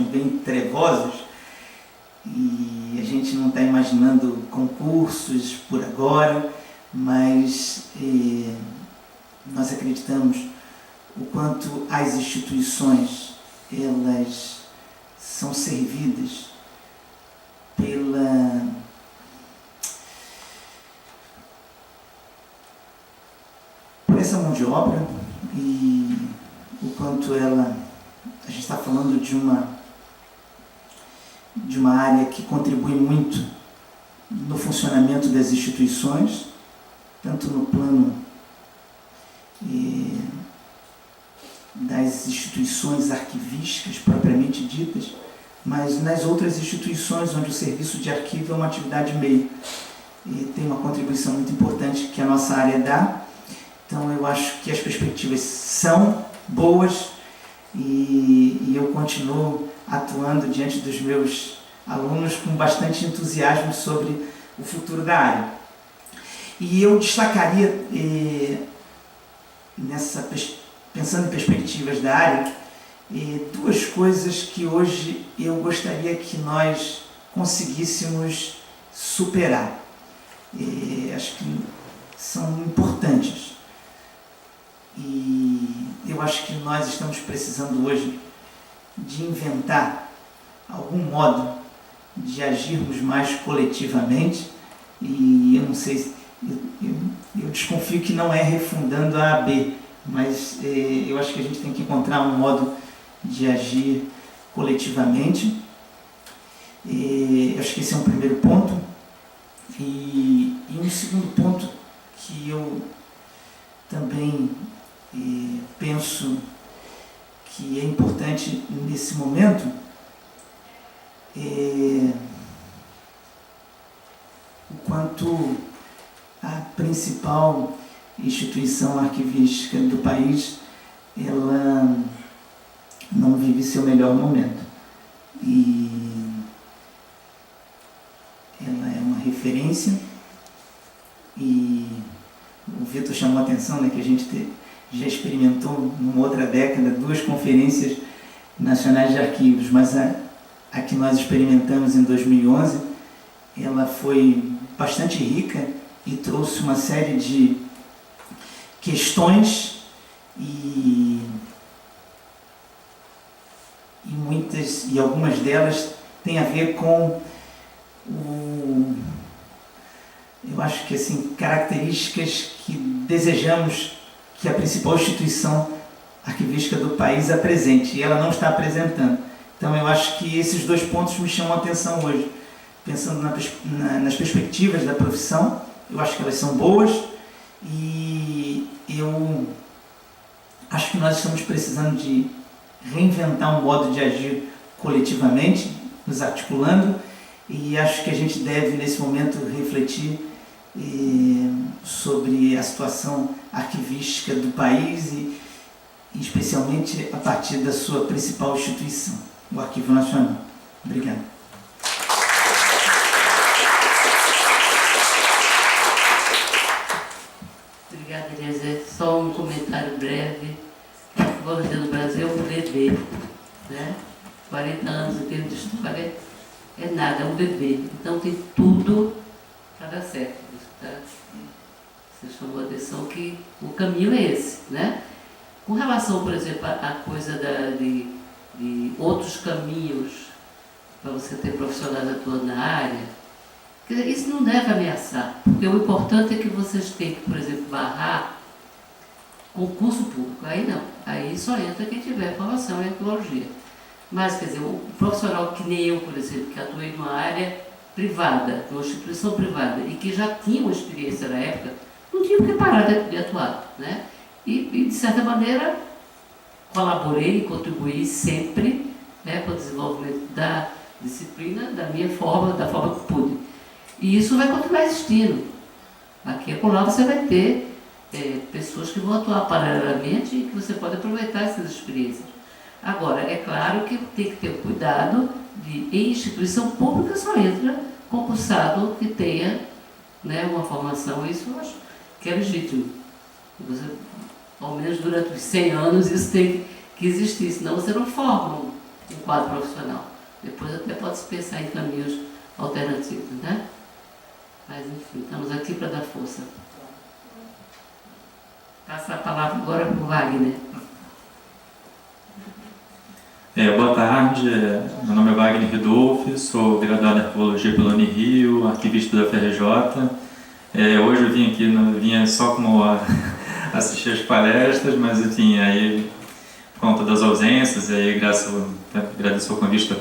sejam bem trevosos e a gente não está imaginando concursos por agora, mas nós acreditamos o quanto as instituições elas são servidas por essa mão de obra e o quanto a gente está falando de uma área que contribui muito no funcionamento das instituições, tanto no plano das instituições arquivísticas propriamente ditas, mas nas outras instituições onde o serviço de arquivo é uma atividade meio. E tem uma contribuição muito importante que a nossa área dá. Então eu acho que as perspectivas são boas e eu continuo atuando diante dos meus alunos com bastante entusiasmo sobre o futuro da área. E eu destacaria, pensando em perspectivas da área, duas coisas que hoje eu gostaria que nós conseguíssemos superar. Acho que são importantes. E eu acho que nós estamos precisando hoje de inventar algum modo de agirmos mais coletivamente, e eu não sei, eu desconfio que não é refundando a AB, mas eu acho que a gente tem que encontrar um modo de agir coletivamente. Acho que esse é um primeiro ponto. E um segundo ponto que eu também penso que é importante nesse momento o quanto a principal instituição arquivística do país ela não vive seu melhor momento e ela é uma referência. E o Vitor chamou a atenção, né, que a gente já experimentou numa outra década 2 conferências nacionais de arquivos, mas a que nós experimentamos em 2011 ela foi bastante rica e trouxe uma série de questões e algumas delas têm a ver com eu acho que assim, características que desejamos que a principal instituição arquivística do país apresente, e ela não está apresentando. Então eu acho que esses 2 pontos me chamam a atenção hoje. Pensando nas perspectivas da profissão, eu acho que elas são boas e eu acho que nós estamos precisando de reinventar um modo de agir coletivamente, nos articulando, e acho que a gente deve nesse momento refletir sobre a situação arquivística do país e especialmente a partir da sua principal instituição, o Arquivo Nacional. Obrigado. Obrigada, Eliezer. Só um comentário breve. A Arquivologia no Brasil é um bebê, né? 40 anos em termos de história é nada, é um bebê. Então tem tudo para dar certo. Você chamou a atenção que o caminho é esse, né? Com relação, por exemplo, à coisa de outros caminhos para você ter profissionais atuando na área, quer dizer, isso não deve ameaçar, porque o importante é que vocês tenham que, por exemplo, barrar concurso público. Aí não, aí só entra quem tiver formação em arqueologia. Mas, quer dizer, o profissional que nem eu, por exemplo, que atuei numa área privada, numa instituição privada, e que já tinha uma experiência na época, não tinha que parar de atuar, né? E, de certa maneira, colaborei e contribuí sempre, né, para o desenvolvimento da disciplina, da minha forma, da forma que pude. E isso vai continuar existindo. Aqui e acolá você vai ter pessoas que vão atuar paralelamente e que você pode aproveitar essas experiências. Agora, é claro que tem que ter o cuidado de, em instituição pública, só entra concursado que tenha, né, uma formação. Isso eu acho que é legítimo. Você, ao menos durante os 100 anos, isso tem que existir, senão você não forma um quadro profissional. Depois até pode-se pensar em caminhos alternativos, né? Mas enfim, estamos aqui para dar força. Passa a palavra agora para o Wagner. Boa tarde, meu nome é Wagner Ridolfi, sou graduado em Arqueologia pela Unirio, arquivista da FRJ. Hoje eu vim aqui, não vinha só como assistir as palestras, mas enfim, aí por conta das ausências, aí agradeço o convite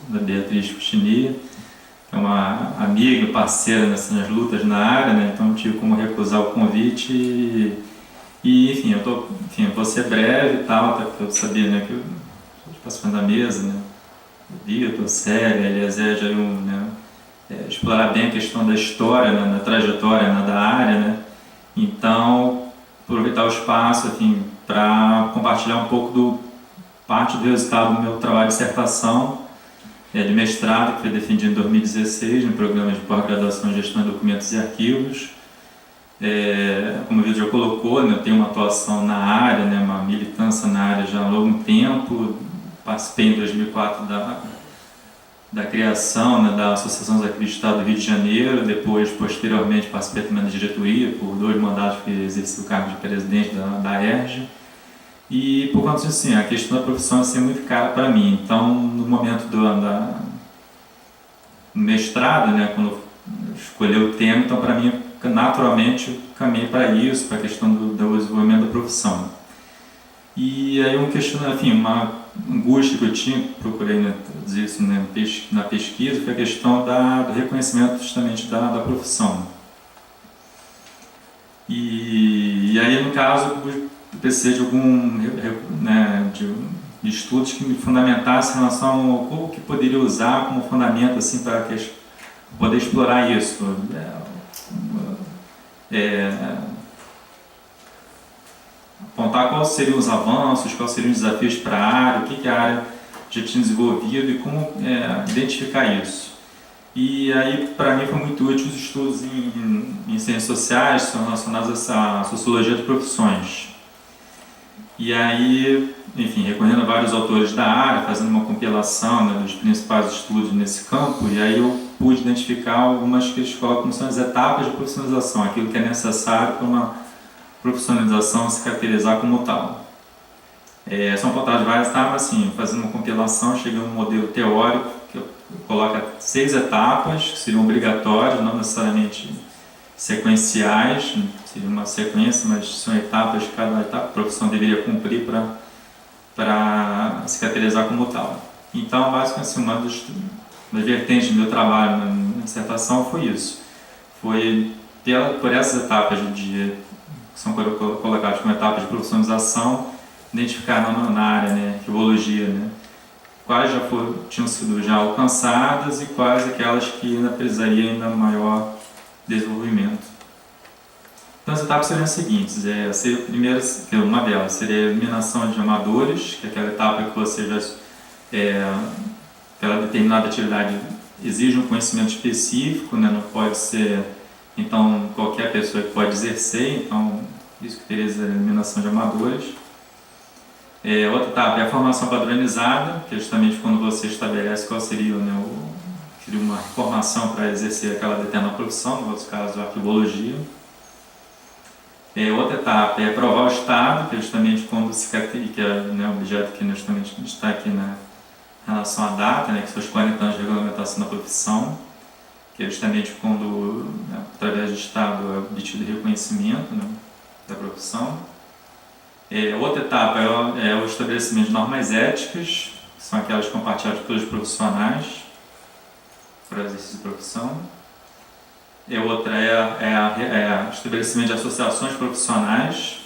da Beatriz Cuchini, que é uma amiga, parceira nessas lutas na área, né? Então eu tive como recusar o convite e enfim, eu vou ser breve e tal, até porque eu sabia, né, que eu participando da mesa, né? O Vitor, Célia, Eliezer já iam, né, explorar bem a questão da história, né, da trajetória, né, da área, né? Então, aproveitar o espaço, enfim, para compartilhar um pouco parte do resultado do meu trabalho de dissertação de mestrado, que foi defendido em 2016 no programa de pós-graduação em Gestão de Documentos e Arquivos. Como o Vitor já colocou, né, eu tenho uma atuação na área, né, uma militância na área já há longo tempo. Participei em 2004 da criação, né, da Associação dos Arquivistas do Estado do Rio de Janeiro, depois, posteriormente, participei também da diretoria, por 2 mandatos que exerci o cargo de presidente da ERJ. E, por conta disso, assim, a questão da profissão é muito cara para mim. Então, no momento do mestrado, né, quando eu escolhi o tema, então, para mim, naturalmente, eu caminhei para isso, para a questão do desenvolvimento da profissão. E aí uma angústia que eu tinha, procurei, né, traduzir isso, né, na pesquisa, foi a questão do reconhecimento justamente da profissão. E aí, no caso, eu precisei de estudos que me fundamentassem em relação ao como que poderia usar como fundamento assim, para poder explorar isso. Apontar quais seriam os avanços, quais seriam os desafios para a área, o que a área já tinha desenvolvido e como identificar isso. E aí, para mim, foi muito útil os estudos em ciências sociais, que são relacionados a essa sociologia de profissões. E aí, enfim, recorrendo a vários autores da área, fazendo uma compilação, né, dos principais estudos nesse campo, e aí eu pude identificar algumas que eles colocam como são as etapas de profissionalização, aquilo que é necessário para uma profissionalização se caracterizar como tal. São apontadas várias etapas, assim, fazendo uma compilação, cheguei a um modelo teórico que coloca 6 etapas, que seriam obrigatórias, não necessariamente sequenciais, seria uma sequência, mas são etapas que cada etapa a profissão deveria cumprir para se caracterizar como tal. Então, basicamente, assim, uma das vertentes do meu trabalho na dissertação foi isso. Foi por essas etapas que são colocadas como etapas de profissionalização, identificar na área, né, arqueologia, né, quais tinham sido já alcançadas e quais aquelas que ainda precisariam ainda maior desenvolvimento. Então as etapas seriam as seguintes: uma delas seria a eliminação de amadores, que é aquela etapa que você já aquela determinada atividade exige um conhecimento específico, né, não pode ser então qualquer pessoa que pode exercer, então isso que teria a eliminação de amadores. Outra etapa é a formação padronizada, que é justamente quando você estabelece qual seria, né, seria uma formação para exercer aquela determinada profissão, no outro caso a arqueologia. Outra etapa é provar o estado, que é justamente quando se caracteriza, que é, né, o objeto que justamente está aqui na relação à data, né, que são os 40 anos de regulamentação da profissão, que é justamente quando, né, através do estado é obtido reconhecimento, né, da profissão. Outra etapa é o estabelecimento de normas éticas, que são aquelas compartilhadas por todos os profissionais para o exercício de profissão. Outra é o estabelecimento de associações profissionais.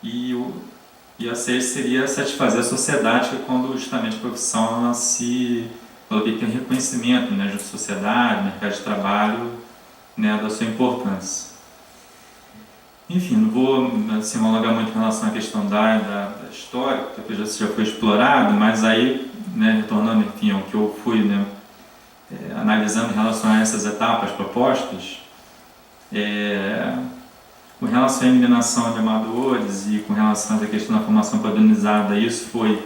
E a 6 seria satisfazer a sociedade, que é quando justamente a profissão ela tem um reconhecimento, né, junto à sociedade, mercado de trabalho, né, da sua importância. Enfim, não vou assim, me alongar muito em relação à questão da história, porque já foi explorado, mas aí, né, retornando, enfim, ao que eu fui, né, analisando em relação a essas etapas propostas, com relação à eliminação de amadores e com relação à questão da formação padronizada, isso foi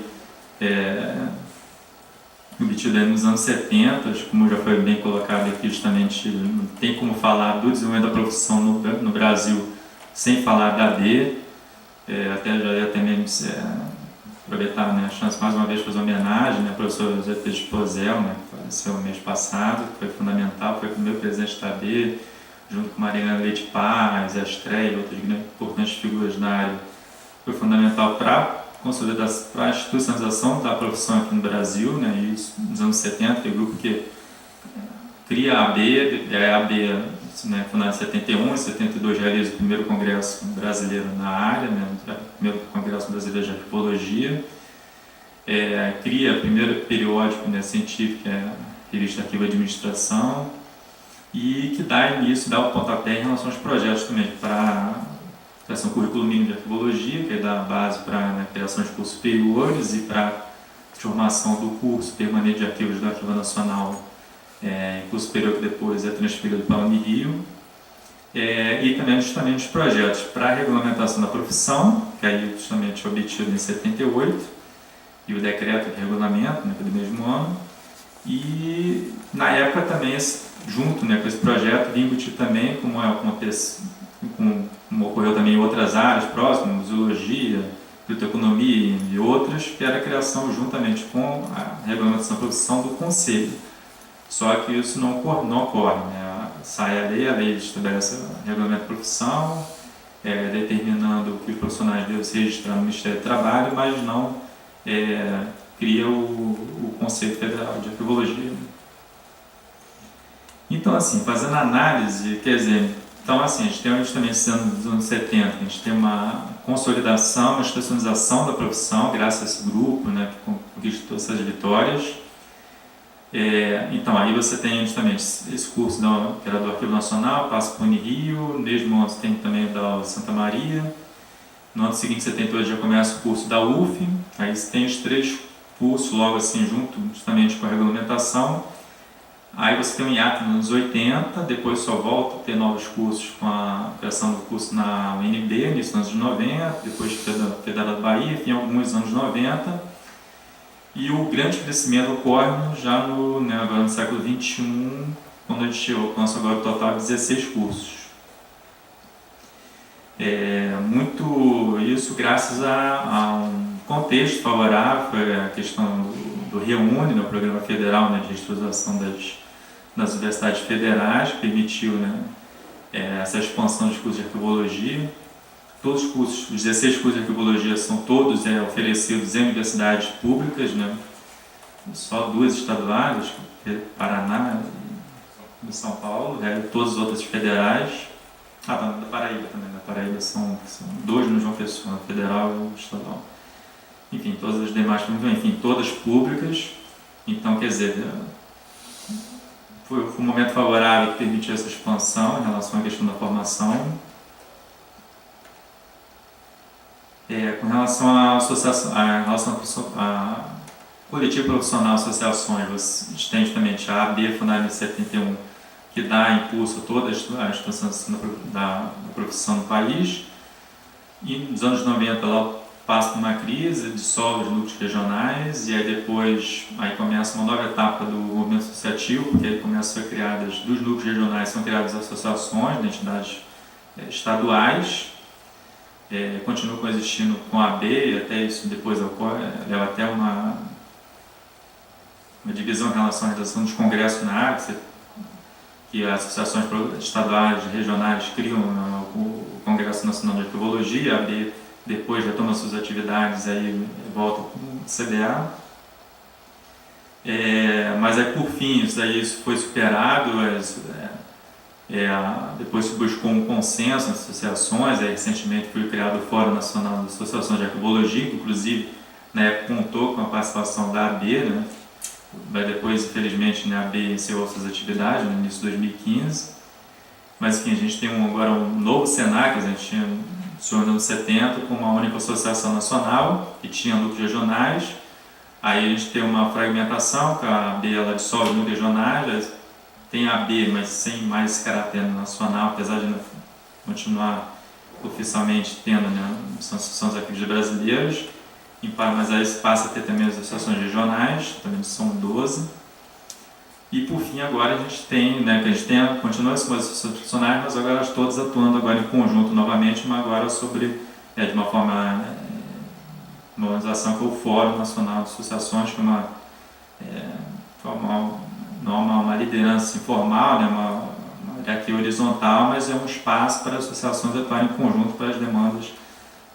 obtido aí nos anos 70, como já foi bem colocado aqui, justamente não tem como falar do desenvolvimento da profissão no Brasil sem falar da AD. Até já ia também aproveitar, né, a chance mais uma vez de fazer uma homenagem, né, ao professor José Pedro Esposel, né, que faleceu no mês passado, que foi fundamental, foi o primeiro presidente da AD, junto com Mariana Leite Paz, a Estreia e outras importantes figuras na área. Foi fundamental para a institucionalização da profissão aqui no Brasil, né, e isso nos anos 70, que é o grupo que cria a AB, né, fundada em 71, em 72 realiza o primeiro congresso brasileiro na área, né, o primeiro congresso brasileiro de arquivologia, cria o primeiro periódico, né, científico, que é a revista Arquivo e Administração, e que dá início, dá o pontapé em relação aos projetos também para a criação do currículo mínimo de arquivologia, que dá a base para a criação de cursos superiores e para a formação do curso permanente de arquivos do Arquivo Nacional, em curso superior que depois é transferido para a Unirio, e também justamente os projetos para a regulamentação da profissão, que aí justamente obtido em 78, e o decreto de regulamento, né, do mesmo ano, e na época também, junto, né, com esse projeto, vinha embutido também, como ocorreu também em outras áreas próximas, zoologia, biblioteconomia e outras, que era a criação juntamente com a regulamentação da profissão do Conselho. Só que isso não ocorre, né? Sai a lei estabelece o regulamento da profissão, determinando que os profissionais devem se registrar no Ministério do Trabalho, mas não cria o Conselho Federal de Arquivologia. Então, assim, fazendo análise, quer dizer, então, assim, a gente tem justamente esses anos 70, a gente tem uma consolidação, uma institucionalização da profissão, graças a esse grupo, né, que conquistou essas vitórias. Então, aí você tem justamente esse curso que era do Arquivo Nacional, passa para o Unirio, mesmo ano você tem também da Santa Maria. No ano seguinte, 78, já começa o curso da UF, aí você tem os 3 cursos logo assim, junto justamente com a regulamentação. Aí você tem um hiato nos anos 80, depois só volta a ter novos cursos com a criação do curso na UNB, nos anos 90, depois Federal da Bahia, enfim, alguns anos 90. E o grande crescimento ocorre já agora no século XXI, quando a gente alcança agora o total de 16 cursos. Muito isso graças a um contexto favorável, a questão do REUNE, né, o Programa Federal, né, de Reestruturação das Universidades Federais, que permitiu, né, essa expansão dos cursos de arquivologia. Todos os cursos, os 16 cursos de arquivologia são todos oferecidos em universidades públicas, né? Só 2 estaduais, Paraná e São Paulo, todas as outras federais. Da Paraíba também, da Paraíba são 2 no João Pessoa, federal e estadual. Enfim, todas as demais, enfim, todas públicas. Então, quer dizer, foi um momento favorável que permitiu essa expansão em relação à questão da formação. Com relação à associação, a coletivo profissional, associações, você tem justamente a AB, fundada em 71, que dá impulso a toda a instituição da profissão no país, e nos anos 90 ela passa por uma crise, dissolve os núcleos regionais, e aí depois começa uma nova etapa do movimento associativo, porque aí começam a ser criadas, dos núcleos regionais são criadas associações de entidades estaduais, continua coexistindo com a AB, e até isso depois leva até uma divisão em relação à realização dos congressos na área, que as associações estaduais e regionais criam o Congresso Nacional de Arquivologia, a AB depois retoma suas atividades, aí volta com o CDA. Mas aí, por fim, isso foi superado, depois se buscou um consenso nas associações, recentemente foi criado o Fórum Nacional das Associações de Arquivologia, que inclusive na época contou com a participação da AB, né? Mas depois, infelizmente, a AB encerrou suas atividades no início de 2015. Mas enfim, a gente tem agora um novo Senac, a gente tinha nos anos 70 com uma única associação nacional, que tinha núcleos regionais. Aí a gente tem uma fragmentação, que a AB ela dissolve núcleos regionais, tem a AB, mas sem mais esse caráter nacional, apesar de continuar oficialmente tendo, né, são os arquivos brasileiros. mas aí se passa a ter também as associações regionais, também são 12. E por fim agora a gente tem, né, que a gente tem, continua com as associações profissionais, mas agora elas todas atuando agora em conjunto novamente, mas agora sobre, de uma forma, uma organização que é o Fórum Nacional de Associações, que é não uma liderança informal, né, uma aqui horizontal, mas é um espaço para as associações atuarem em conjunto para as demandas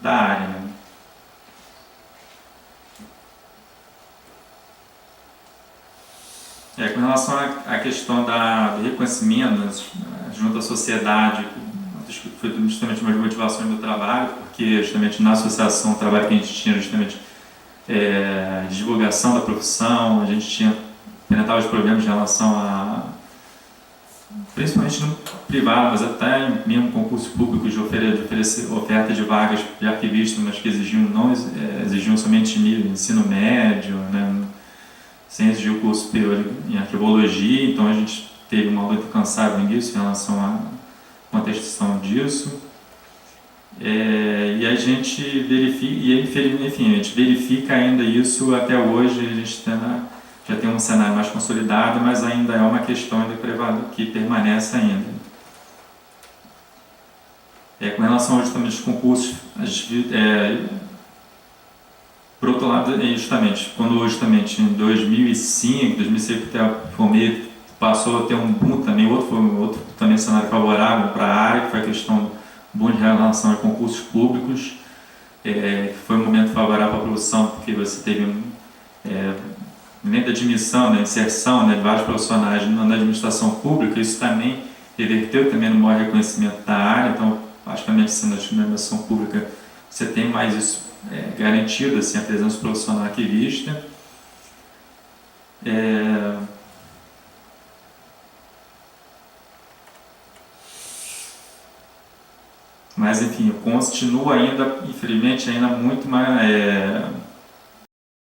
da área. Né. Com relação à questão do reconhecimento junto à sociedade, acho que foi justamente uma das motivações do trabalho, porque justamente na associação o trabalho que a gente tinha justamente divulgação da profissão, a gente enfrentava os problemas em relação a, principalmente no privado, mas até mesmo concurso público de oferecer oferta de vagas de arquivista, mas que exigiam somente nível ensino médio, né, sem exigir o curso superior em arquivologia, então a gente teve uma luta incansável nisso em relação à contestação disso. E a gente verifica, enfim, a gente verifica ainda isso até hoje, a gente já tem um cenário mais consolidado, mas ainda é uma questão que permanece ainda. Com relação justamente aos concursos, por outro lado, quando justamente em 2005, 2006 até formei, passou a ter um boom também, outro também cenário favorável para a área, que foi a questão do boom em relação a concursos públicos, que foi um momento favorável para a produção, porque você teve nem da admissão, da inserção, né, de vários profissionais na administração pública, isso também reverteu também no maior reconhecimento da área, então, praticamente, na administração pública, você tem mais isso garantido, assim, a presença profissional arquivista. Mas, enfim, continua ainda, infelizmente, ainda muito mais